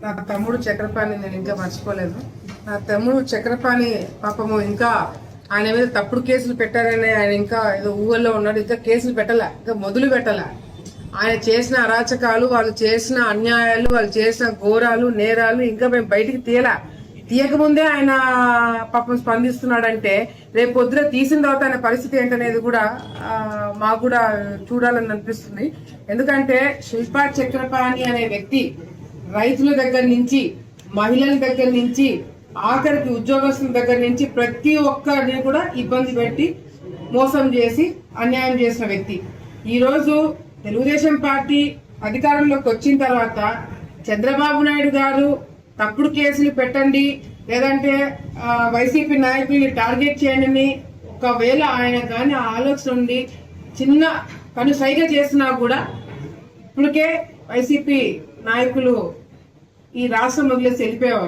నా తమ్ముడు చక్రపాణి నేను ఇంకా మర్చిపోలేదు. నా తమ్ముడు చక్రపాణి పాపము ఇంకా ఆయన మీద తప్పుడు కేసులు పెట్టారని ఆయన ఇంకా ఏదో ఊహల్లో ఉన్నాడు. ఇంకా కేసులు పెట్టలే, ఇంకా మొదలు పెట్టలే. ఆయన చేసిన అరాచకాలు, వాళ్ళు చేసిన అన్యాయాలు, వాళ్ళు చేసిన ఘోరాలు, నేరాలు ఇంకా మేము బయటికి తీయకముందే ఆయన పాపం స్పందిస్తున్నాడంటే రేపు పొద్దున తీసిన తర్వాత ఆయన పరిస్థితి ఏంటనేది కూడా మాకు కూడా చూడాలని అనిపిస్తుంది. ఎందుకంటే శిల్పా చక్రపాణి అనే వ్యక్తి రైతుల దగ్గర నుంచి, మహిళల దగ్గర నుంచి, ఆఖరికి ఉద్యోగస్తుల దగ్గర నుంచి ప్రతి ఒక్కరిని కూడా ఇబ్బంది పెట్టి మోసం చేసి అన్యాయం చేసిన వ్యక్తి. ఈరోజు తెలుగుదేశం పార్టీ అధికారంలోకి వచ్చిన తర్వాత చంద్రబాబు నాయుడు గారు తప్పుడు కేసులు పెట్టండి, లేదంటే వైసీపీ నాయకుల్ని టార్గెట్ చేయండి, ఒకవేళ ఆయన కానీ ఆలోచన ఉండి చిన్న కనుసైగ చేసినా కూడా ఇప్పటికే వైసీపీ నాయకులు ఈ రాష్ట్రం వదిలేసి వెళ్ళిపోయేవారు.